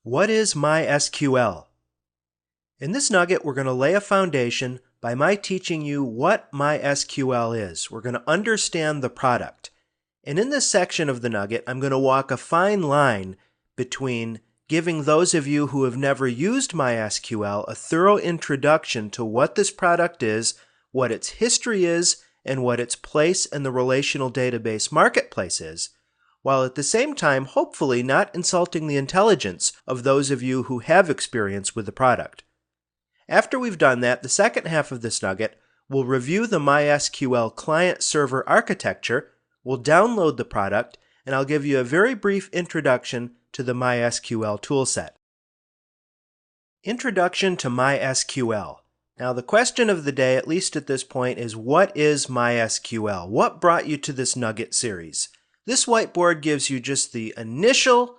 What is MySQL? In this nugget, we're going to lay a foundation by my teaching you what MySQL is. We're going to understand the product. And in this section of the nugget, I'm going to walk a fine line between giving those of you who have never used MySQL a thorough introduction to what this product is, what its history is, and what its place in the relational database marketplace is, while at the same time hopefully not insulting the intelligence of those of you who have experience with the product. After we've done that, the second half of this nugget will review the MySQL Client Server architecture, we'll download the product, and I'll give you a very brief introduction to the MySQL toolset. Introduction to MySQL. Now the question of the day, at least at this point, is what is MySQL? What brought you to this nugget series? This whiteboard gives you just the initial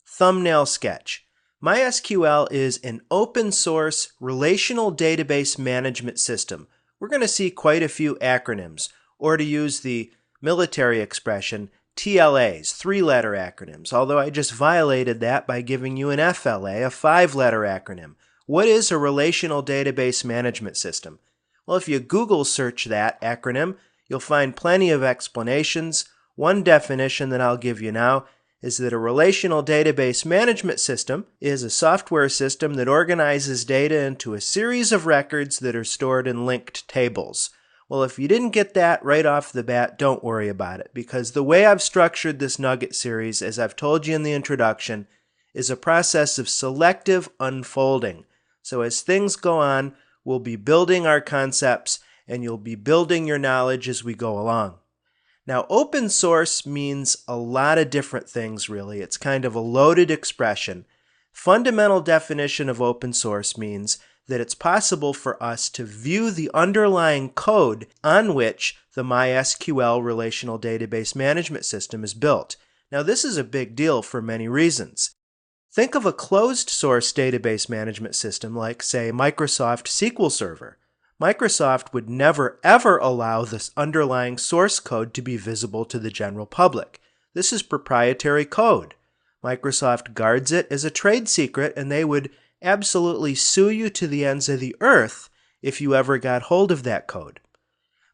thumbnail sketch. MySQL is an open source relational database management system. We're going to see quite a few acronyms, or to use the military expression, TLAs, three-letter acronyms, although I just violated that by giving you an FLA, a five-letter acronym. What is a relational database management system? Well, if you Google search that acronym, you'll find plenty of explanations. One definition that I'll give you now is that a relational database management system is a software system that organizes data into a series of records that are stored in linked tables. Well, if you didn't get that right off the bat, don't worry about it, because the way I've structured this nugget series, as I've told you in the introduction, is a process of selective unfolding. So as things go on, we'll be building our concepts, and you'll be building your knowledge as we go along. Now, open source means a lot of different things, really. It's kind of a loaded expression. Fundamental definition of open source means that it's possible for us to view the underlying code on which the MySQL relational database management system is built. Now, this is a big deal for many reasons. Think of a closed source database management system like, say, Microsoft SQL Server. Microsoft would never ever allow this underlying source code to be visible to the general public. This is proprietary code. Microsoft guards it as a trade secret, and they would absolutely sue you to the ends of the earth if you ever got hold of that code.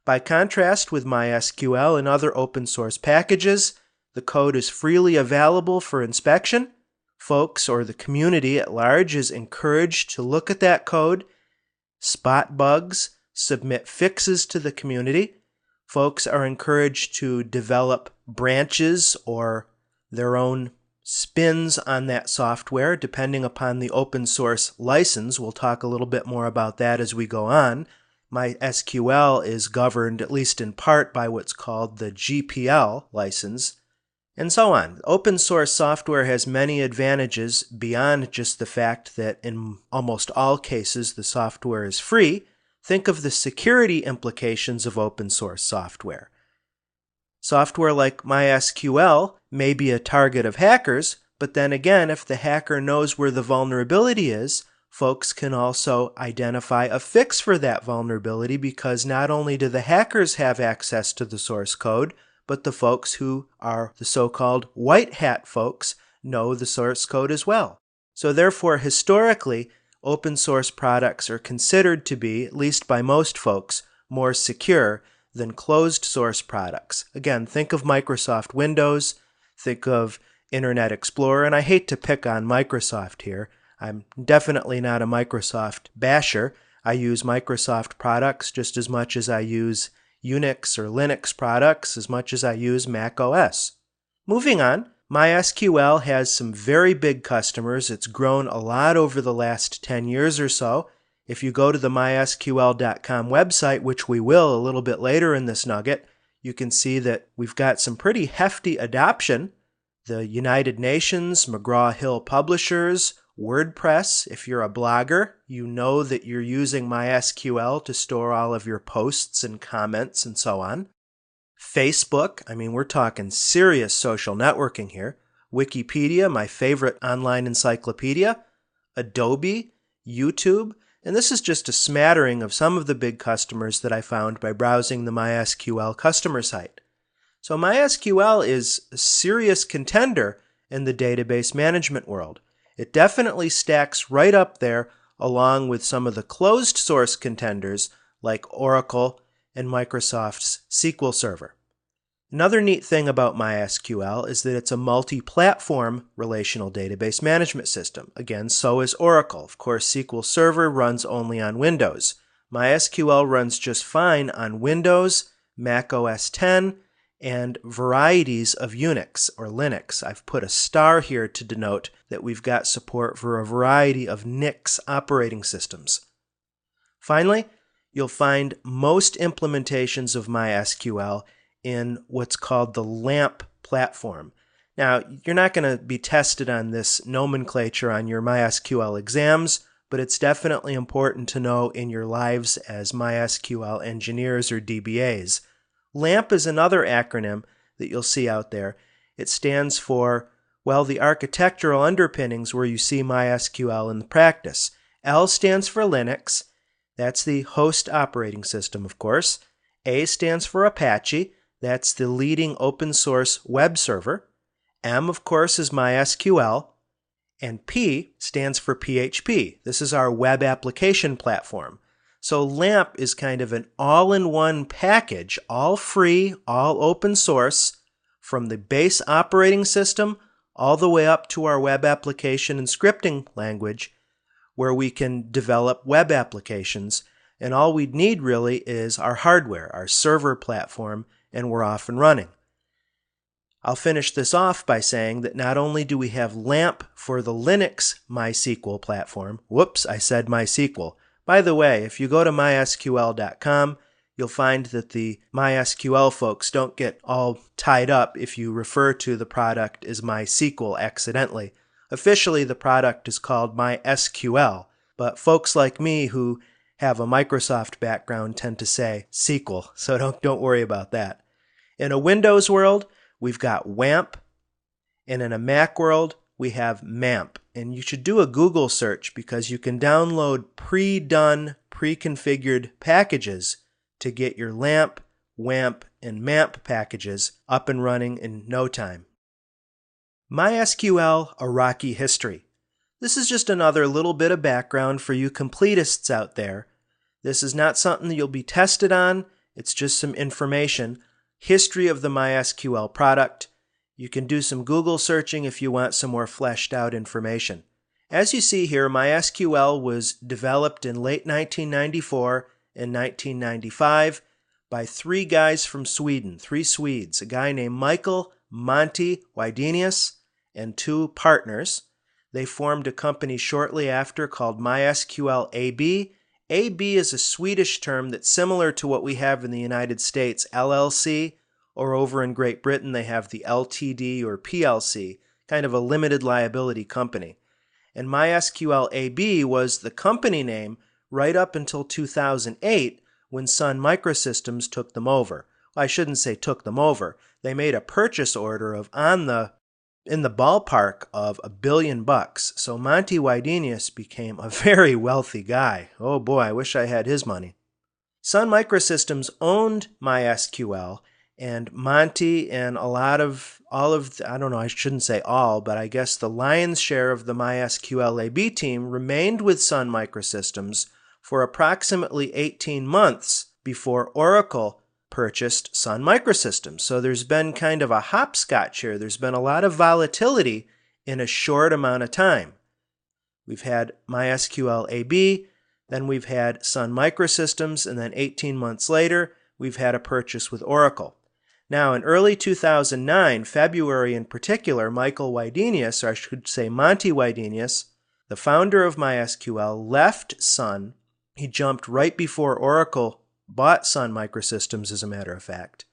By contrast with MySQL and other open source packages, the code is freely available for inspection. Folks, or the community at large, is encouraged to look at that code, spot bugs, submit fixes to the community. Folks are encouraged to develop branches or their own spins on that software, depending upon the open source license. We'll talk a little bit more about that as we go on. MySQL is governed, at least in part, by what's called the GPL license, and so on. Open source software has many advantages beyond just the fact that in almost all cases the software is free. Think of the security implications of open source software. Software like MySQL may be a target of hackers, but then again, if the hacker knows where the vulnerability is, folks can also identify a fix for that vulnerability, because not only do the hackers have access to the source code, but the folks who are the so-called white hat folks know the source code as well. So therefore, historically, open source products are considered to be, at least by most folks, more secure than closed source products. Again, think of Microsoft Windows, think of Internet Explorer, and I hate to pick on Microsoft here. I'm definitely not a Microsoft basher. I use Microsoft products just as much as I use Unix or Linux products, as much as I use Mac OS. Moving on, MySQL has some very big customers. It's grown a lot over the last 10 years or so. If you go to the mysql.com website, which we will a little bit later in this nugget, you can see that we've got some pretty hefty adoption. The United Nations, McGraw-Hill Publishers, WordPress. If you're a blogger, you know that you're using MySQL to store all of your posts and comments and so on. Facebook, I mean, we're talking serious social networking here. Wikipedia, my favorite online encyclopedia. Adobe, YouTube, and this is just a smattering of some of the big customers that I found by browsing the MySQL customer site. So MySQL is a serious contender in the database management world. It definitely stacks right up there along with some of the closed source contenders like Oracle and Microsoft's SQL Server. Another neat thing about MySQL is that it's a multi-platform relational database management system. Again, so is Oracle. Of course, SQL Server runs only on Windows. MySQL runs just fine on Windows, Mac OS X, and varieties of Unix or Linux. I've put a star here to denote that we've got support for a variety of NIX operating systems. Finally, you'll find most implementations of MySQL in what's called the LAMP platform. Now, you're not going to be tested on this nomenclature on your MySQL exams, but it's definitely important to know in your lives as MySQL engineers or DBAs. LAMP is another acronym that you'll see out there. It stands for, well, the architectural underpinnings where you see MySQL in the practice. L stands for Linux. That's the host operating system, of course. A stands for Apache. That's the leading open source web server. M, of course, is MySQL. And P stands for PHP. This is our web application platform. So LAMP is kind of an all-in-one package, all free, all open source, from the base operating system all the way up to our web application and scripting language, where we can develop web applications. And all we'd need really is our hardware, our server platform, and we're off and running. I'll finish this off by saying that not only do we have LAMP for the Linux MySQL platform, whoops, I said MySQL. By the way, if you go to mysql.com, you'll find that the MySQL folks don't get all tied up if you refer to the product as MySQL accidentally. Officially, the product is called MySQL, but folks like me who have a Microsoft background tend to say SQL, so don't worry about that. In a Windows world, we've got WAMP, and in a Mac world, we have MAMP. And you should do a Google search because you can download pre-done, pre-configured packages to get your LAMP, WAMP, and MAMP packages up and running in no time. MySQL, a rocky history. This is just another little bit of background for you completists out there. This is not something that you'll be tested on. It's just some information. History of the MySQL product. You can do some Google searching if you want some more fleshed out information. As you see here, MySQL was developed in late 1994 and 1995 by three guys from Sweden, three Swedes, a guy named Michael Monty Widenius and two partners. They formed a company shortly after called MySQL AB. AB is a Swedish term that's similar to what we have in the United States, LLC, or over in Great Britain they have the LTD or PLC, kind of a limited liability company. And MySQL AB was the company name right up until 2008 when Sun Microsystems took them over. Well, I shouldn't say took them over. They made a purchase order of in the ballpark of $1 billion. So Monty Widenius became a very wealthy guy. Oh boy, I wish I had his money. Sun Microsystems owned MySQL, and Monty and I don't know, I shouldn't say all, but I guess the lion's share of the MySQL AB team remained with Sun Microsystems for approximately 18 months before Oracle purchased Sun Microsystems. So there's been kind of a hopscotch here. There's been a lot of volatility in a short amount of time. We've had MySQL AB, then we've had Sun Microsystems, and then 18 months later, we've had a purchase with Oracle. Now, in early 2009, February in particular, Michael Widenius, or I should say Monty Widenius, the founder of MySQL, left Sun. He jumped right before Oracle bought Sun Microsystems, as a matter of fact.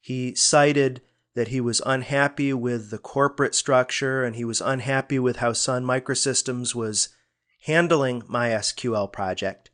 He cited that he was unhappy with the corporate structure and he was unhappy with how Sun Microsystems was handling MySQL project.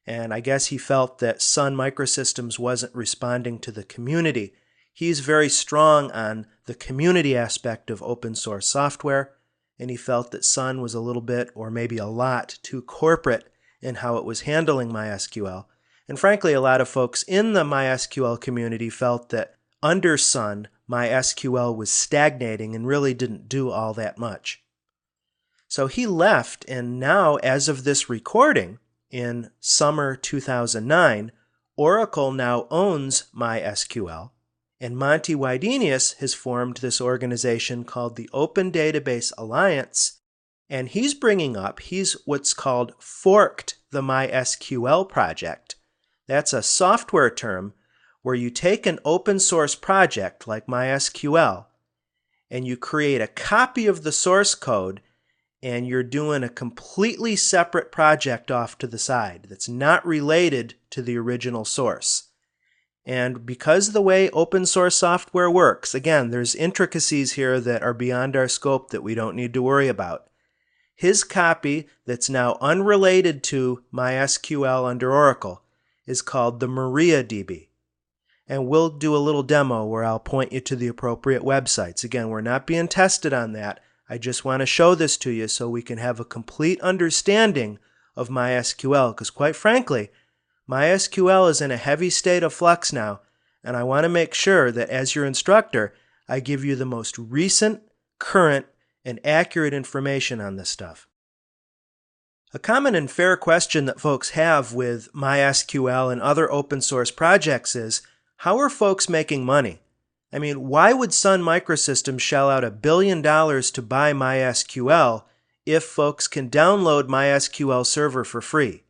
And I guess he felt that Sun Microsystems wasn't responding to the community. He's very strong on the community aspect of open source software, and he felt that Sun was a little bit, or maybe a lot, too corporate in how it was handling MySQL. And frankly, a lot of folks in the MySQL community felt that under Sun, MySQL was stagnating and really didn't do all that much. So he left, and now, as of this recording, in summer 2009, Oracle now owns MySQL, and Monty Wydenius has formed this organization called the Open Database Alliance, and he's what's called forked the MySQL project. That's a software term where you take an open source project like MySQL and you create a copy of the source code, and you're doing a completely separate project off to the side that's not related to the original source. And because the way open source software works, again, there's intricacies here that are beyond our scope that we don't need to worry about. His copy that's now unrelated to MySQL under Oracle is called the MariaDB. And we'll do a little demo where I'll point you to the appropriate websites. Again, we're not being tested on that. I just want to show this to you so we can have a complete understanding of MySQL, because quite frankly, MySQL is in a heavy state of flux now, and I want to make sure that as your instructor, I give you the most recent, current, and accurate information on this stuff. A common and fair question that folks have with MySQL and other open source projects is, how are folks making money? I mean, why would Sun Microsystems shell out $1 billion to buy MySQL if folks can download MySQL Server for free?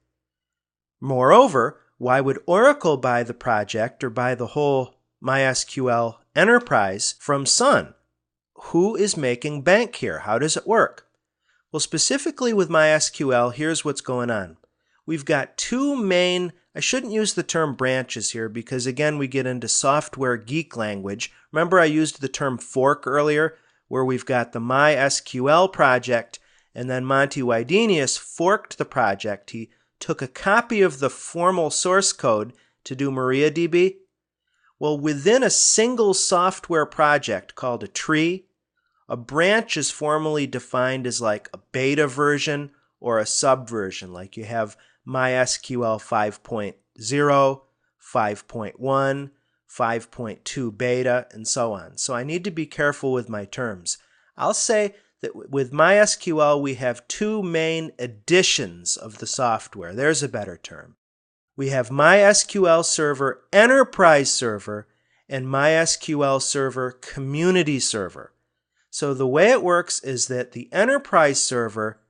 Moreover, why would Oracle buy the project or buy the whole MySQL enterprise from Sun? Who is making bank here? How does it work? Well, specifically with MySQL, here's what's going on. We've got two main, I shouldn't use the term branches here because again we get into software geek language. Remember I used the term fork earlier, where we've got the MySQL project and then Monty Wydenius forked the project. He took a copy of the formal source code to do MariaDB. Well, within a single software project called a tree, a branch is formally defined as like a beta version or a subversion, like you have MySQL 5.0, 5.1, 5.2 beta, and so on. So I need to be careful with my terms. I'll say that with MySQL we have two main editions of the software. There's a better term. We have MySQL Server Enterprise Server and MySQL Server Community Server. So the way it works is that the Enterprise Server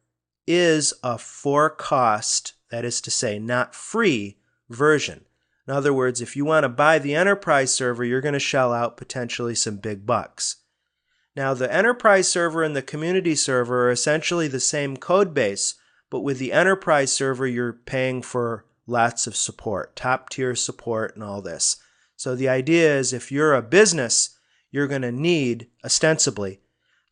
is a for-cost, that is to say, not free version. In other words, if you want to buy the Enterprise Server, you're going to shell out potentially some big bucks. Now, the Enterprise Server and the Community Server are essentially the same code base, but with the Enterprise Server, you're paying for lots of support, top-tier support and all this. So the idea is if you're a business, you're going to need, ostensibly,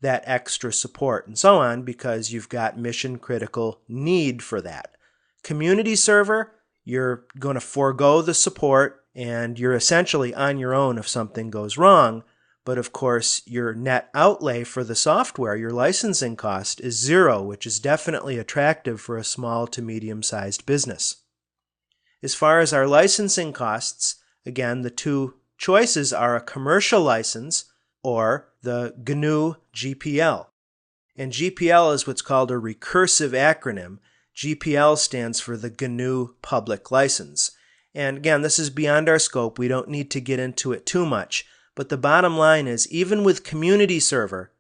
that extra support and so on because you've got mission-critical need for that. Community Server, you're going to forego the support and you're essentially on your own if something goes wrong. But of course, your net outlay for the software, your licensing cost, is zero, which is definitely attractive for a small to medium-sized business. As far as our licensing costs, again, the two choices are a commercial license or the GNU GPL. And GPL is what's called a recursive acronym. GPL stands for the GNU Public License. And again, this is beyond our scope. We don't need to get into it too much. But the bottom line is, even with Community Server,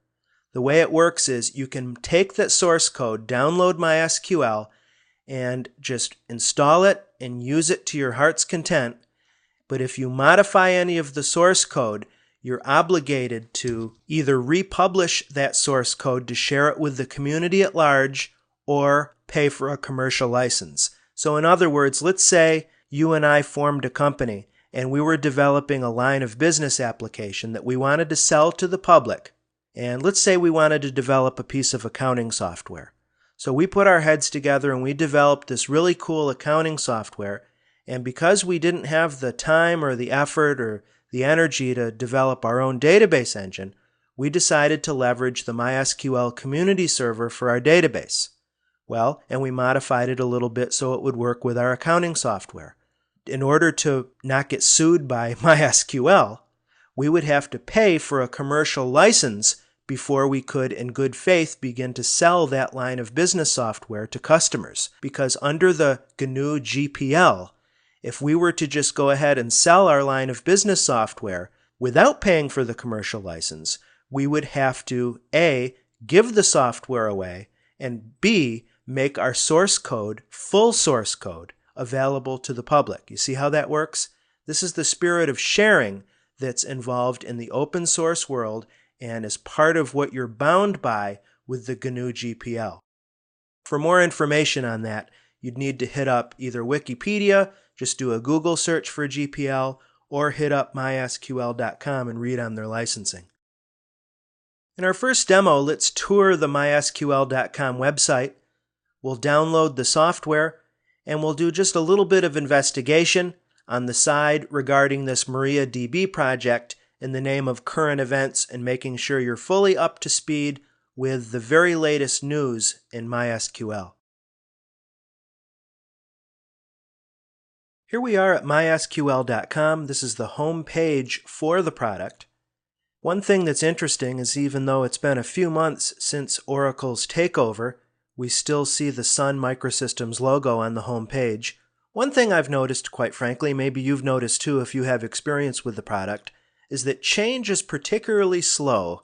the way it works is you can take that source code, download MySQL, and just install it and use it to your heart's content. But if you modify any of the source code, you're obligated to either republish that source code to share it with the community at large or pay for a commercial license. So in other words, let's say you and I formed a company and we were developing a line of business application that we wanted to sell to the public. And let's say we wanted to develop a piece of accounting software. So we put our heads together and we developed this really cool accounting software. And because we didn't have the time or the effort or the energy to develop our own database engine, we decided to leverage the MySQL community server for our database. Well, and we modified it a little bit so it would work with our accounting software. In order to not get sued by MySQL, we would have to pay for a commercial license before we could, in good faith, begin to sell that line of business software to customers. Because under the GNU GPL, if we were to just go ahead and sell our line of business software without paying for the commercial license, we would have to A, give the software away, and B, make our source code, full source code, available to the public. You see how that works? This is the spirit of sharing that's involved in the open source world and is part of what you're bound by with the GNU GPL. For more information on that, you'd need to hit up either Wikipedia, just do a Google search for GPL, or hit up mysql.com and read on their licensing. In our first demo, let's tour the mysql.com website. We'll download the software, and we'll do just a little bit of investigation on the side regarding this MariaDB project in the name of current events and making sure you're fully up to speed with the very latest news in MySQL. Here we are at mysql.com. This is the home page for the product. One thing that's interesting is even though it's been a few months since Oracle's takeover, we still see the Sun Microsystems logo on the home page. One thing I've noticed, quite frankly, maybe you've noticed too if you have experience with the product, is that change is particularly slow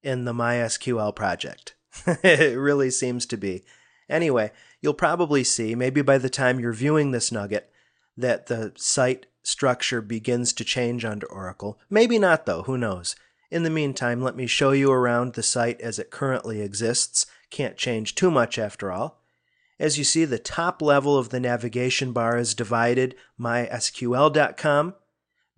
in the MySQL project. It really seems to be. Anyway, you'll probably see, maybe by the time you're viewing this nugget, that the site structure begins to change under Oracle. Maybe not though, who knows. In the meantime, let me show you around the site as it currently exists. Can't change too much after all. As you see, the top level of the navigation bar is divided: mysql.com,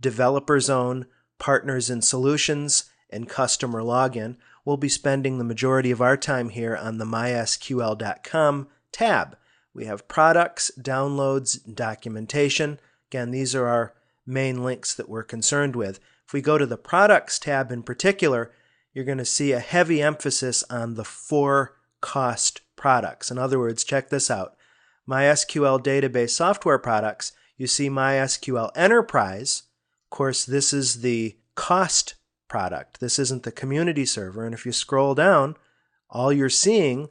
Developer Zone, Partners and Solutions, and Customer Login. We'll be spending the majority of our time here on the mysql.com tab. We have products, downloads, documentation. Again, these are our main links that we're concerned with. If we go to the products tab in particular, you're going to see a heavy emphasis on the 4 cost products. In other words, check this out. MySQL database software products, you see MySQL Enterprise. Of course, this is the cost product. This isn't the community server. And if you scroll down, all you're seeing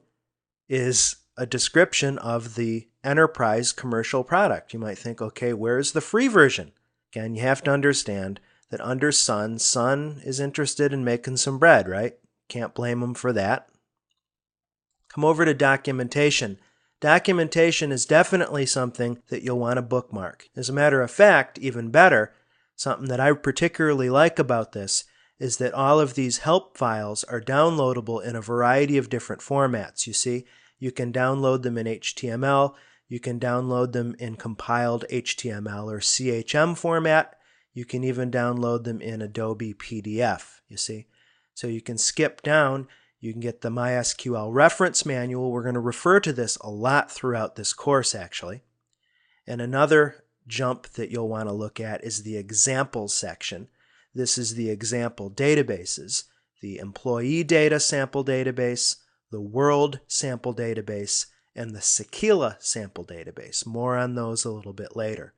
is a description of the enterprise commercial product. You might think, okay, where's the free version? Again, you have to understand that under Sun, Sun is interested in making some bread, right? Can't blame them for that. Come over to documentation. Documentation is definitely something that you'll want to bookmark. As a matter of fact, even better, something that I particularly like about this is that all of these help files are downloadable in a variety of different formats. You see, you can download them in HTML, you can download them in compiled HTML or CHM format, you can even download them in Adobe PDF, you see. So you can skip down, you can get the MySQL reference manual. We're going to refer to this a lot throughout this course, actually. And another jump that you'll want to look at is the examples section. This is the example databases, the employee data sample database, the world sample database, and the Sql sample database. More on those a little bit later.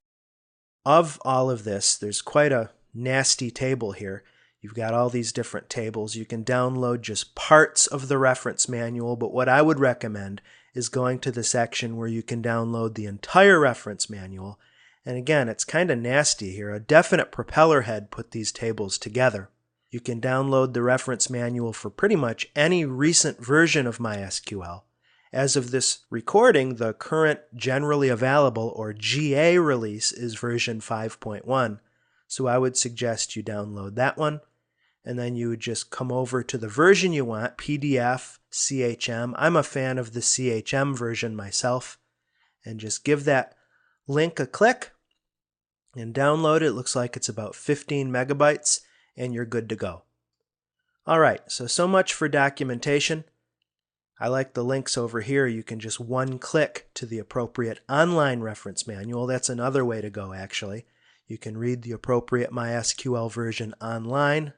Of all of this, there's quite a nasty table here. You've got all these different tables. You can download just parts of the reference manual, but what I would recommend is going to the section where you can download the entire reference manual. And again, it's kind of nasty here. A definite propeller head put these tables together. You can download the reference manual for pretty much any recent version of MySQL. As of this recording, the current generally available or GA release is version 5.1. So I would suggest you download that one. And then you would just come over to the version you want, PDF, CHM. I'm a fan of the CHM version myself. And just give that link a click and download it. It looks like it's about 15 megabytes and you're good to go. All right, so much for documentation. I like the links over here. You can just one click to the appropriate online reference manual. That's another way to go, actually. You can read the appropriate MySQL version online.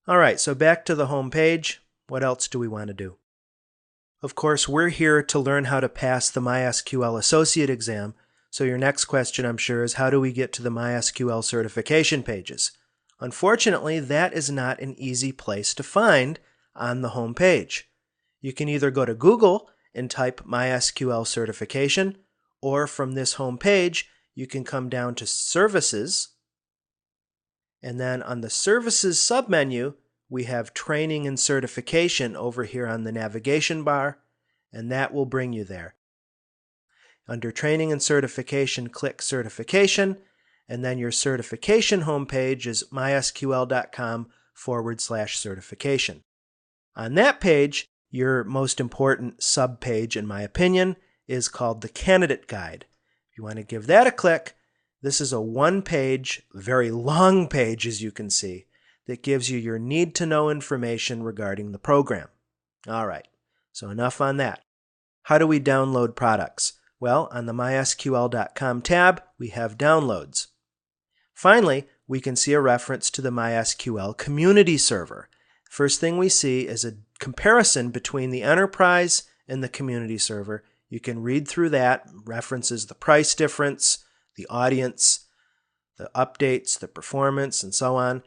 All right, so back to the home page. What else do we want to do? Of course, we're here to learn how to pass the MySQL Associate exam. So your next question, I'm sure, is how do we get to the MySQL certification pages? Unfortunately, that is not an easy place to find on the home page. You can either go to Google and type MySQL certification, or from this home page, you can come down to Services, and then on the Services submenu, we have Training and Certification over here on the navigation bar, and that will bring you there. Under Training and Certification, click Certification, and then your certification homepage is mysql.com/certification. On that page, your most important subpage, in my opinion, is called the Candidate Guide. If you want to give that a click, this is a one-page, very long page as you can see, that gives you your need-to-know information regarding the program. All right, so enough on that. How do we download products? Well, on the mysql.com tab, we have Downloads. Finally, we can see a reference to the MySQL community server. First thing we see is a comparison between the enterprise and the community server. You can read through that, references the price difference, the audience, the updates, the performance, and so on.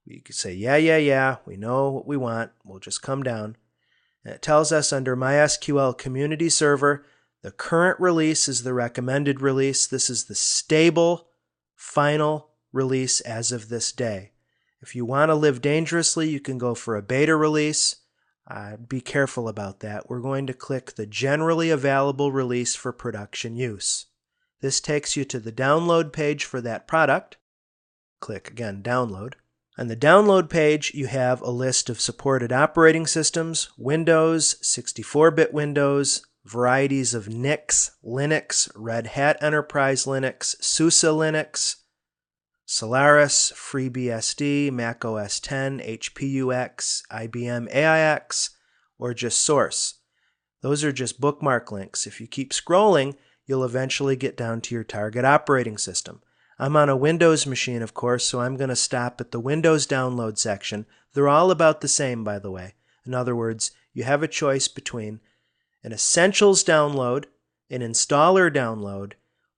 You can say, yeah, we know what we want. We'll just come down. And it tells us under MySQL community server, the current release is the recommended release. This is the stable, final release as of this day. If you want to live dangerously, you can go for a beta release. Be careful about that. We're going to click the generally available release for production use. This takes you to the download page for that product. Click again, download. On the download page, you have a list of supported operating systems, Windows, 64-bit Windows, varieties of NIX, Linux, Red Hat Enterprise Linux, SUSE Linux, Solaris, FreeBSD, Mac OS X, HPUX, IBM AIX, or just Source. Those are just bookmark links. If you keep scrolling, you'll eventually get down to your target operating system. I'm on a Windows machine, of course, so I'm going to stop at the Windows download section. They're all about the same, by the way. In other words, you have a choice between an Essentials download, an installer download,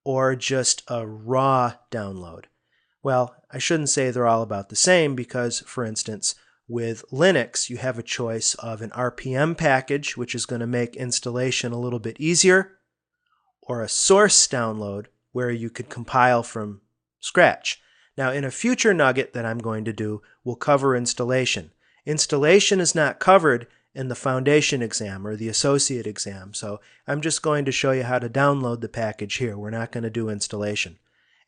or just a raw download. Well, I shouldn't say they're all about the same because, for instance, with Linux, you have a choice of an RPM package, which is going to make installation a little bit easier, or a source download where you could compile from scratch. Now, in a future nugget that I'm going to do, we'll cover installation. Installation is not covered in the foundation exam or the associate exam, so I'm just going to show you how to download the package here. We're not going to do installation.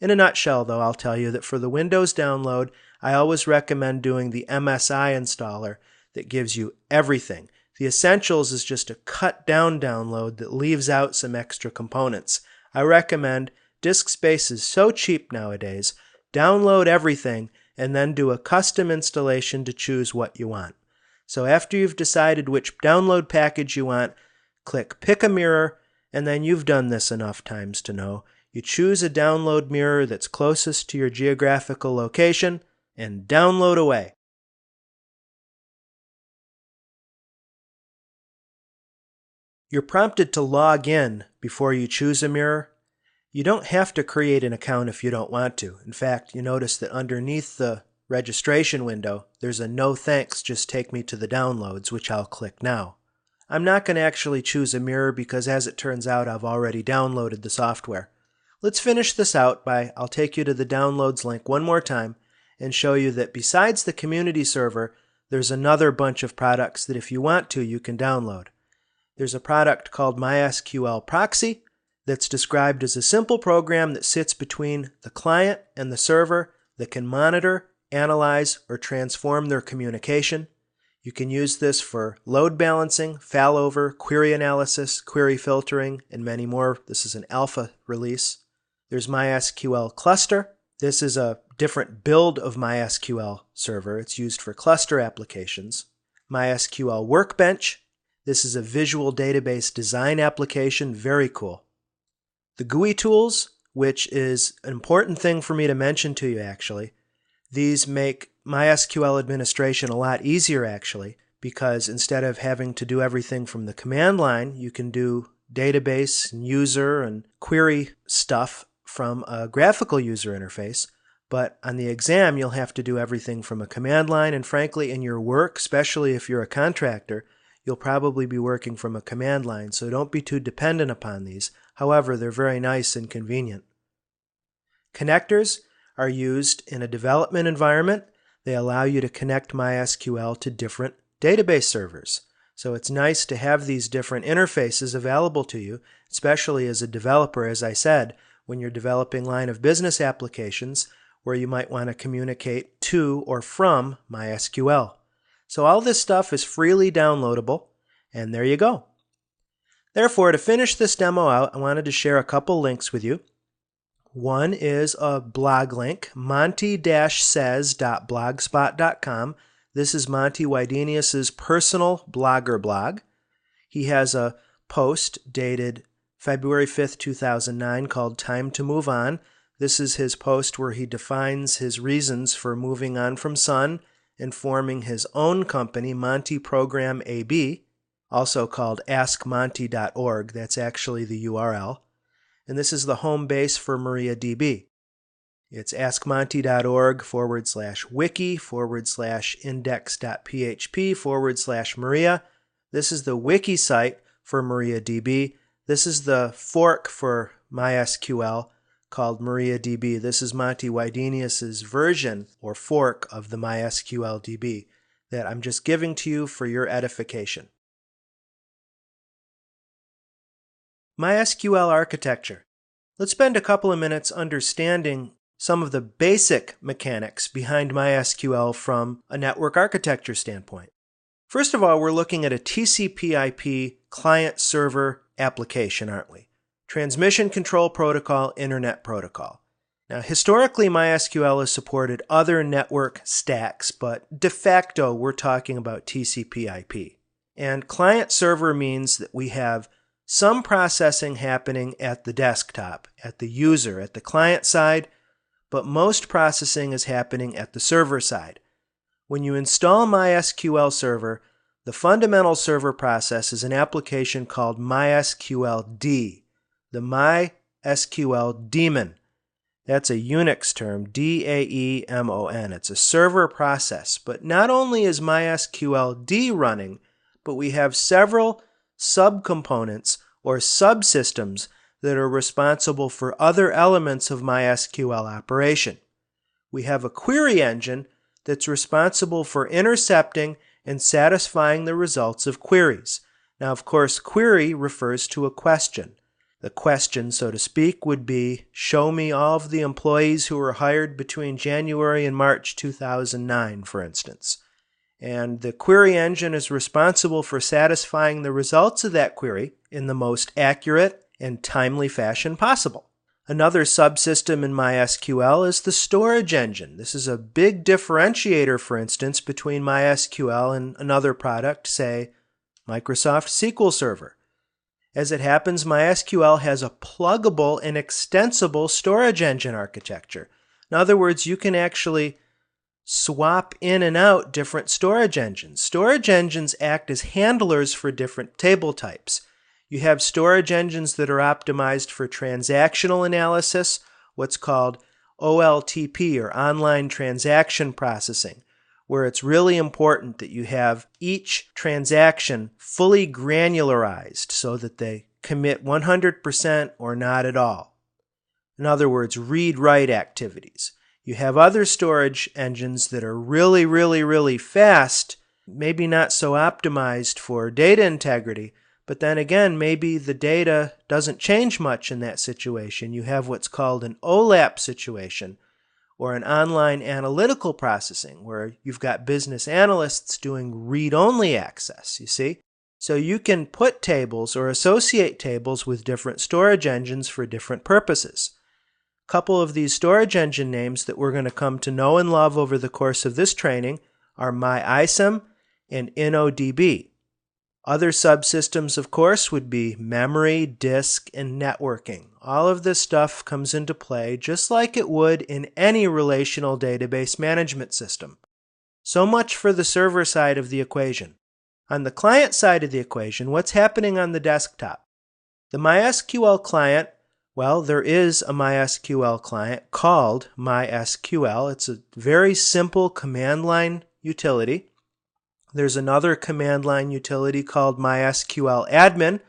In a nutshell, though, I'll tell you that for the Windows download, I always recommend doing the MSI installer that gives you everything. The Essentials is just a cut-down download that leaves out some extra components. I recommend, disk space is so cheap nowadays, download everything and then do a custom installation to choose what you want. So after you've decided which download package you want, click Pick a Mirror, and then you've done this enough times to know. You choose a download mirror that's closest to your geographical location and download away. You're prompted to log in before you choose a mirror. You don't have to create an account if you don't want to. In fact, you notice that underneath the registration window, there's a no thanks, just take me to the downloads, which I'll click now. I'm not going to actually choose a mirror because, as it turns out, I've already downloaded the software. Let's finish this out by, I'll take you to the downloads link one more time and show you that besides the community server, there's another bunch of products that if you want to, you can download. There's a product called MySQL Proxy that's described as a simple program that sits between the client and the server that can monitor, analyze, or transform their communication. You can use this for load balancing, failover, query analysis, query filtering, and many more. This is an alpha release. There's MySQL Cluster. This is a different build of MySQL server. It's used for cluster applications. MySQL Workbench. This is a visual database design application. Very cool. The Gui Tools, which is an important thing for me to mention to you actually. These make MySQL administration a lot easier actually, because instead of having to do everything from the command line, you can do database and user and query stuff from a graphical user interface. But on the exam, you'll have to do everything from a command line, and frankly, in your work, especially if you're a contractor, you'll probably be working from a command line, so don't be too dependent upon these. However, they're very nice and convenient. Connectors are used in a development environment. They allow you to connect MySQL to different database servers. So it's nice to have these different interfaces available to you, especially as a developer, as I said, when you're developing line of business applications where you might want to communicate to or from MySQL. So all this stuff is freely downloadable, and there you go. Therefore, to finish this demo out, I wanted to share a couple links with you. One is a blog link, monty-says.blogspot.com. This is Monty Wydenius's personal blogger blog. He has a post dated February 5th, 2009 called Time to Move On. This is his post where he defines his reasons for moving on from Sun and forming his own company, Monty Program AB, also called askmonty.org. That's actually the URL. And this is the home base for MariaDB. It's askmonty.org/wiki/index.php/Maria. This is the wiki site for MariaDB. This is the fork for MySQL called MariaDB. This is Monty Wydenius's version or fork of the MySQL DB that I'm just giving to you for your edification. MySQL Architecture. Let's spend a couple of minutes understanding some of the basic mechanics behind MySQL from a network architecture standpoint. First of all, we're looking at a TCP/IP client-server application, aren't we? Transmission Control Protocol, Internet Protocol. Now, historically, MySQL has supported other network stacks, but de facto, we're talking about TCP/IP. And client-server means that we have some processing happening at the desktop, at the user, at the client side, but most processing is happening at the server side. When you install MySQL Server, the fundamental server process is an application called MySQLD, the MySQL daemon. That's a Unix term, D-A-E-M-O-N. It's a server process. But not only is MySQLD running, but we have several subcomponents or subsystems that are responsible for other elements of MySQL operation. We have a query engine that's responsible for intercepting and satisfying the results of queries. Now, of course, query refers to a question. The question, so to speak, would be, show me all of the employees who were hired between January and March 2009, for instance. And the query engine is responsible for satisfying the results of that query in the most accurate and timely fashion possible. Another subsystem in MySQL is the storage engine. This is a big differentiator, for instance, between MySQL and another product, say Microsoft SQL Server. As it happens, MySQL has a pluggable and extensible storage engine architecture. In other words, you can actually swap in and out different storage engines. Storage engines act as handlers for different table types. You have storage engines that are optimized for transactional analysis, what's called OLTP or online transaction processing, where it's really important that you have each transaction fully granularized so that they commit 100% or not at all. In other words, read-write activities. You have other storage engines that are really fast, maybe not so optimized for data integrity, but then again, maybe the data doesn't change much in that situation. You have what's called an OLAP situation, or an online analytical processing, where you've got business analysts doing read-only access, you see? So you can put tables or associate tables with different storage engines for different purposes. A couple of these storage engine names that we're going to come to know and love over the course of this training are MyISAM and InnoDB. Other subsystems, of course, would be memory, disk, and networking. All of this stuff comes into play just like it would in any relational database management system. So much for the server side of the equation. On the client side of the equation, what's happening on the desktop? The MySQL client Well, there is a MySQL client called MySQL. It's a very simple command line utility. There's another command line utility called MySQL Admin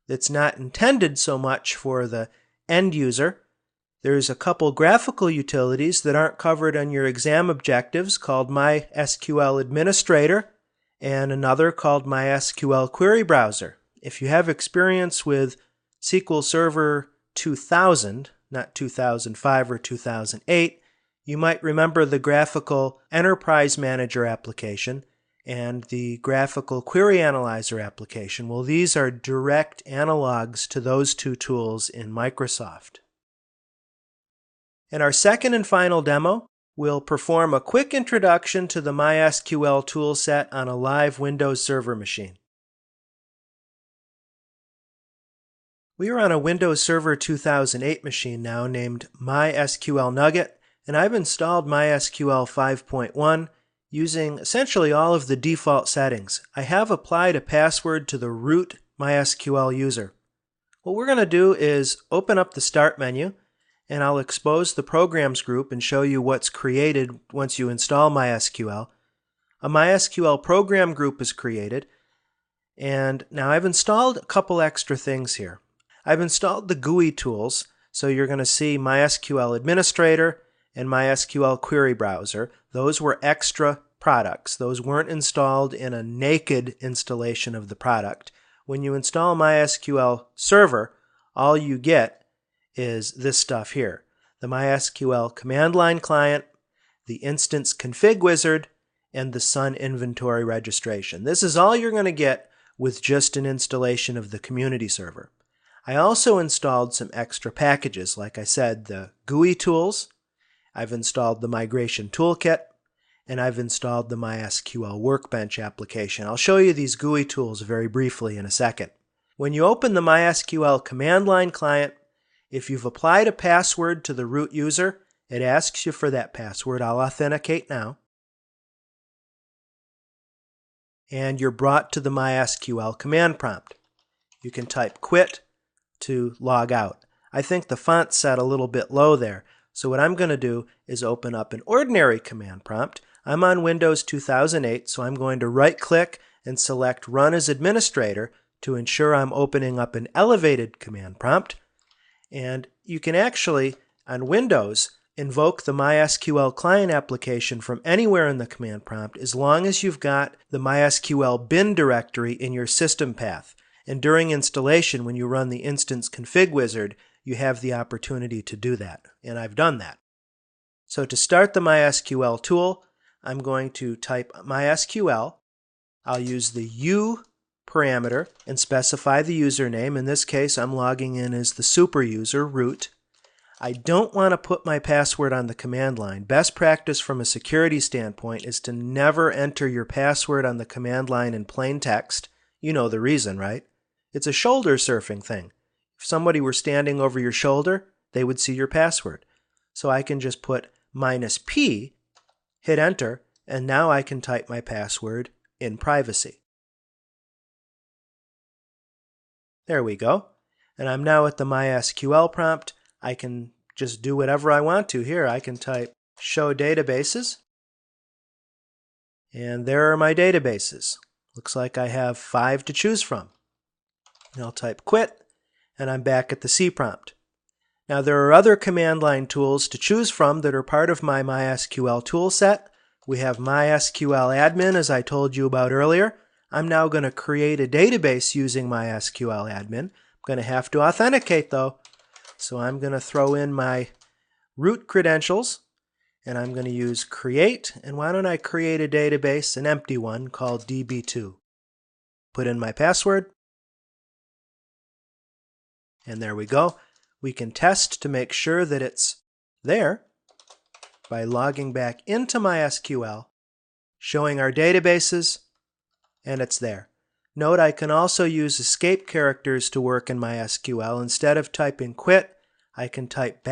that's not intended so much for the end user. There's a couple graphical utilities that aren't covered on your exam objectives called Mysql Administrator and another called MySQL Query Browser. If you have experience with SQL Server 2000, not 2005 or 2008, you might remember the graphical Enterprise Manager application and the graphical Query Analyzer application. Well, these are direct analogs to those two tools in Microsoft. In our second and final demo, we'll perform a quick introduction to the MySQL toolset on a live Windows Server machine. We are on a Windows Server 2008 machine now named MySQL Nugget, and I've installed MySQL 5.1 using essentially all of the default settings. I have applied a password to the root MySQL user. What we're going to do is open up the Start menu, and I'll expose the Programs group and show you what's created once you install MySQL. A MySQL program group is created, and now I've installed a couple extra things here. I've installed the Gui Tools, so you're going to see Sql Administrator and Sql Query Browser. Those were extra products. Those weren't installed in a naked installation of the product. When you install MySQL Server, all you get is this stuff here. The MySQL command line client, the instance config wizard, and the Sun inventory registration. This is all you're going to get with just an installation of the community server. I also installed some extra packages, like I said, the Gui Tools, I've installed the Migration Toolkit, and I've installed the MySQL Workbench application. I'll show you these Gui tools very briefly in a second. When you open the MySQL command line client, if you've applied a password to the root user, it asks you for that password. I'll authenticate now. And you're brought to the MySQL command prompt. You can type quit to log out. I think the font's set a little bit low there. So what I'm going to do is open up an ordinary command prompt. I'm on Windows 2008, so I'm going to right-click and select Run as Administrator to ensure I'm opening up an elevated command prompt. And you can actually, on Windows, invoke the MySQL Client application from anywhere in the command prompt as long as you've got the MySQL bin directory in your system path. And during installation, when you run the instance config wizard, you have the opportunity to do that. And I've done that. So to start the MySQL tool, I'm going to type MySQL. I'll use the U parameter and specify the username. In this case, I'm logging in as the super user, root. I don't want to put my password on the command line. Best practice from a security standpoint is to never enter your password on the command line in plain text. You know the reason, right? It's a shoulder surfing thing. If somebody were standing over your shoulder, they would see your password. So I can just put -P, hit enter, and now I can type my password in privacy. There we go. And I'm now at the MySQL prompt. I can just do whatever I want to here. I can type show databases. And there are my databases. Looks like I have 5 to choose from. And I'll type quit, and I'm back at the C prompt. Now there are other command line tools to choose from that are part of my MySQL toolset. We have MySQL Admin, as I told you about earlier. I'm now going to create a database using MySQL Admin. I'm going to have to authenticate though. So I'm going to throw in my root credentials, and I'm going to use create. And why don't I create a database, an empty one, called DB2. Put in my password. And there we go. We can test to make sure that it's there by logging back into MySQL, showing our databases, and it's there. Note I can also use escape characters to work in MySQL. Instead of typing quit, I can type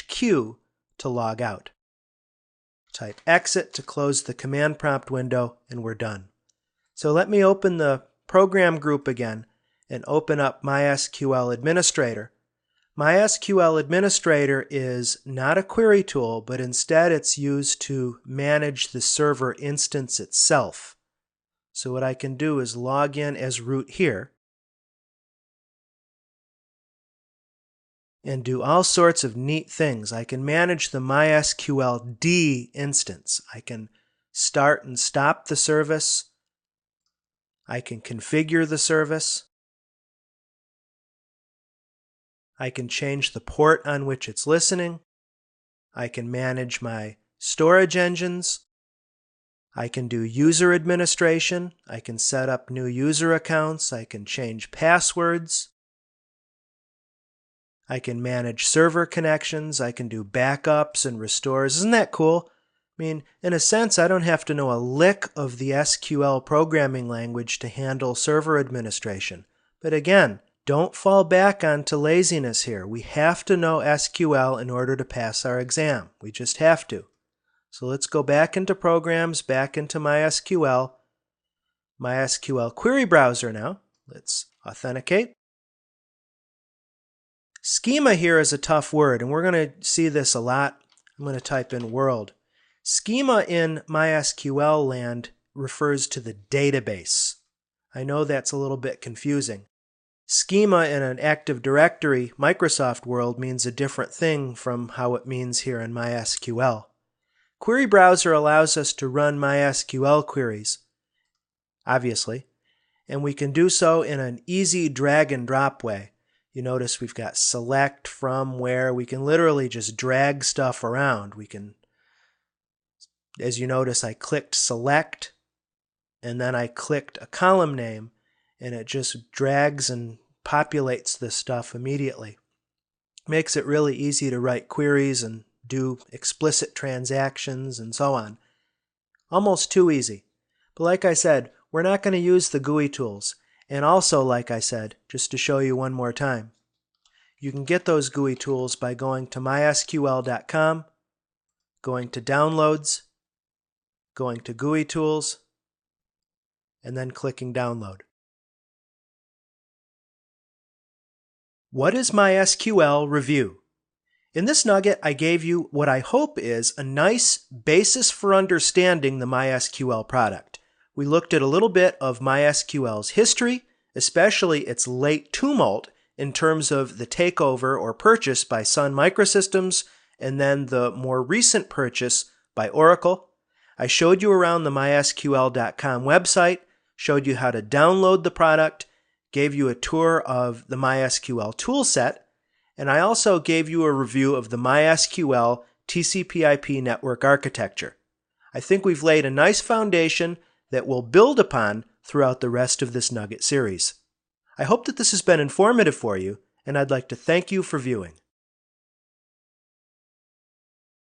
\Q to log out. Type exit to close the command prompt window, and we're done. So let me open the program group again and open up MySQL Administrator. Sql Administrator is not a query tool, but instead it's used to manage the server instance itself. So what I can do is log in as root here and do all sorts of neat things. I can manage the MySQL D instance. I can start and stop the service. I can configure the service. I can change the port on which it's listening. I can manage my storage engines. I can do user administration. I can set up new user accounts. I can change passwords. I can manage server connections. I can do backups and restores. Isn't that cool? I mean, in a sense, I don't have to know a lick of the SQL programming language to handle server administration. But again, don't fall back onto laziness here. We have to know SQL in order to pass our exam. We just have to. So let's go back into Programs, back into MySQL Query Browser now. Let's authenticate. Schema here is a tough word, and we're going to see this a lot. I'm going to type in world. Schema in MySQL land refers to the database. I know that's a little bit confusing. Schema in an Active Directory Microsoft world means a different thing from how it means here in MySQL. Query Browser allows us to run MySQL queries, obviously, and we can do so in an easy drag and drop way. You notice we've got select, from, where. We can literally just drag stuff around. We can, as you notice, I clicked select, and then I clicked a column name, and it just drags and populates this stuff immediately. Makes it really easy to write queries and do explicit transactions and so on. Almost too easy. But like I said, we're not going to use the Gui tools. And also, like I said, just to show you one more time, you can get those Gui tools by going to mysql.com, going to Downloads, going to Gui Tools, and then clicking Download. What is MySQL Review? In this nugget, I gave you what I hope is a nice basis for understanding the MySQL product. We looked at a little bit of MySQL's history, especially its late tumult in terms of the takeover or purchase by Sun Microsystems, and then the more recent purchase by Oracle. I showed you around the mysql.com website, showed you how to download the product, gave you a tour of the MySQL toolset, and I also gave you a review of the MySQL TCP/IP network architecture. I think we've laid a nice foundation that we'll build upon throughout the rest of this Nugget series. I hope that this has been informative for you, and I'd like to thank you for viewing.